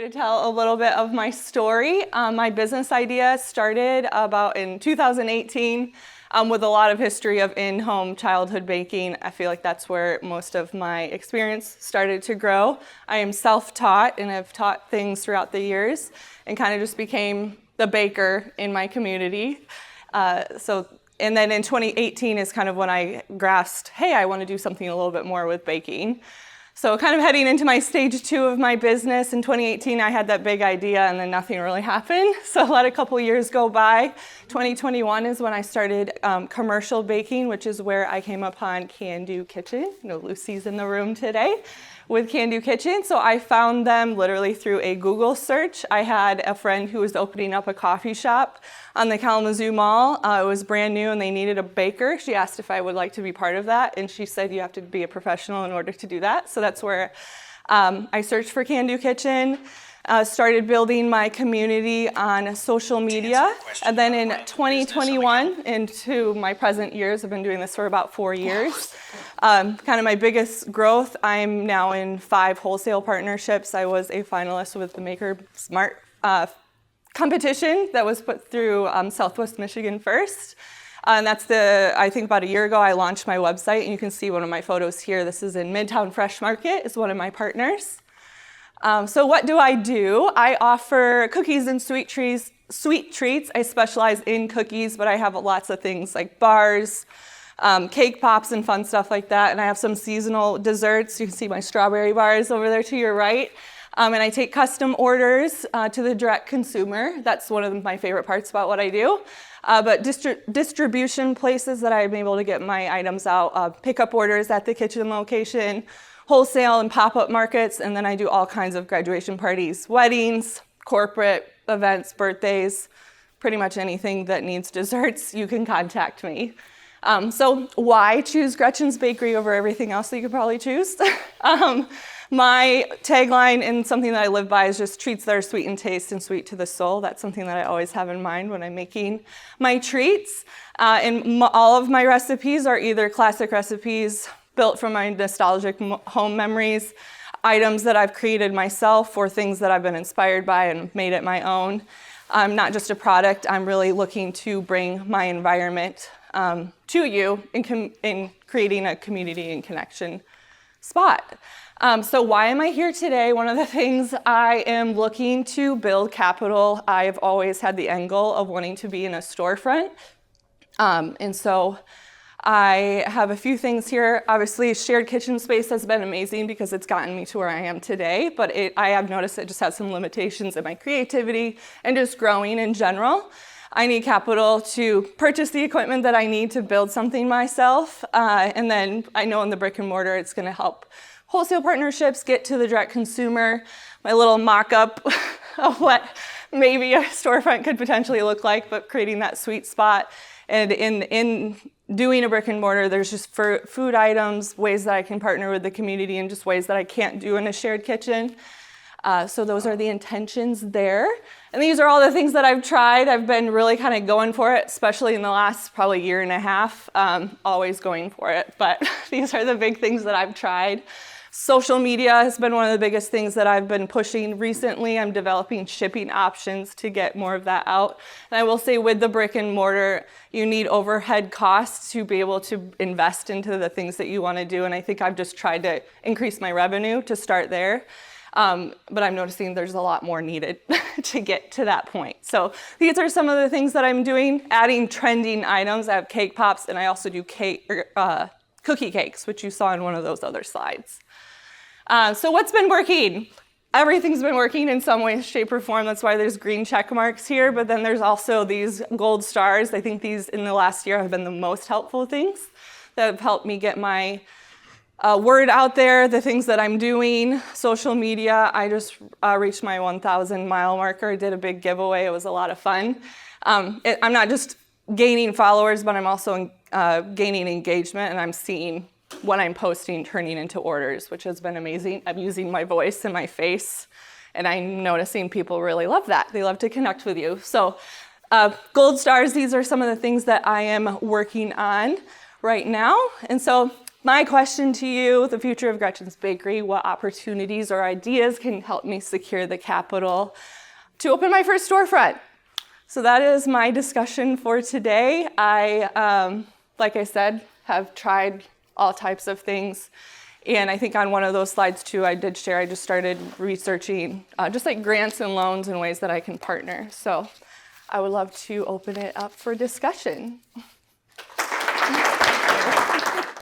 to tell a little bit of my story. My business idea started about in 2018 with a lot of history of in-home childhood baking. I feel like that's where most of my experience started to grow. I am self-taught and have taught things throughout the years and kind of just became the baker in my community. And then in 2018 is kind of when I grasped, hey, I want to do something a little bit more with baking. So kind of heading into my stage 2 of my business, in 2018 I had that big idea and then nothing really happened. So I let a couple years go by. 2021 is when I started commercial baking, which is where I came upon Can Do Kitchen. Lucy's in the room today with Can Do Kitchen. So I found them literally through a Google search. I had a friend who was opening up a coffee shop on the Kalamazoo Mall. It was brand new and they needed a baker. She asked if I would like to be part of that, and she said you have to be a professional in order to do that. So that's where I searched for Can Do Kitchen, started building my community on social media, and then in 2021 into my present years, I've been doing this for about 4 years. Kind of my biggest growth, I'm now in 5 wholesale partnerships. I was a finalist with the Maker Smart competition that was put through Southwest Michigan first. And that's I think about a year ago, I launched my website, and you can see one of my photos here. This is in Midtown Fresh Market, is one of my partners. So what do? I offer cookies and sweet treats. I specialize in cookies, but I have lots of things like bars, cake pops, and fun stuff like that. And I have some seasonal desserts. You can see my strawberry bars over there to your right. And I take custom orders to the direct consumer. That's one of my favorite parts about what I do. But distribution places that I'm able to get my items out, pickup orders at the kitchen location, wholesale and pop-up markets, and then I do all kinds of graduation parties, weddings, corporate events, birthdays, pretty much anything that needs desserts, you can contact me. So why choose Gretchen's Bakery over everything else that you could probably choose? My tagline and something that I live by is just treats that are sweet in taste and sweet to the soul. That's something that I always have in mind when I'm making my treats. And all of my recipes are either classic recipes built from my nostalgic home memories, items that I've created myself, or things that I've been inspired by and made it my own. I'm not just a product. I'm really looking to bring my environment to you in creating a community and connection spot. So why am I here today? One of the things I am looking to build capital. I've always had the end goal of wanting to be in a storefront. And so I have a few things here. Obviously, shared kitchen space has been amazing because it's gotten me to where I am today, but I have noticed it just has some limitations in my creativity and just growing in general. I need capital to purchase the equipment that I need to build something myself. And then I know in the brick and mortar, it's gonna help wholesale partnerships get to the direct consumer. My little mock-up of what maybe a storefront could potentially look like, but creating that sweet spot. And in doing a brick and mortar, there's just food items, ways that I can partner with the community, and just ways that I can't do in a shared kitchen. So those are the intentions there. And these are all the things that I've tried. I've been really kind of going for it, especially in the last probably year and a half, always going for it. But these are the big things that I've tried. Social media has been one of the biggest things that I've been pushing recently. I'm developing shipping options to get more of that out. And I will say with the brick and mortar, you need overhead costs to be able to invest into the things that you want to do. And I think I've just tried to increase my revenue to start there. But I'm noticing there's a lot more needed to get to that point. So these are some of the things that I'm doing, adding trending items. I have cake pops, and I also do cookie cakes, which you saw in one of those other slides. So what's been working? Everything's been working in some way, shape, or form. That's why there's green check marks here, but then there's also these gold stars. I think these in the last year have been the most helpful things that have helped me get my word out there, the things that I'm doing, social media. I just reached my 1,000 mile marker. I did a big giveaway. It was a lot of fun. I'm not just gaining followers, but I'm also gaining engagement, and I'm seeing what I'm posting turning into orders, which has been amazing. I'm using my voice and my face, and I'm noticing people really love that. They love to connect with you. So gold stars, these are some of the things that I am working on right now. And so my question to you, the future of Gretchen's Bakery, what opportunities or ideas can help me secure the capital to open my first storefront? So that is my discussion for today. I, like I said, have tried all types of things. And I think on one of those slides too, I did share, I just started researching just like grants and loans and ways that I can partner. So I would love to open it up for discussion.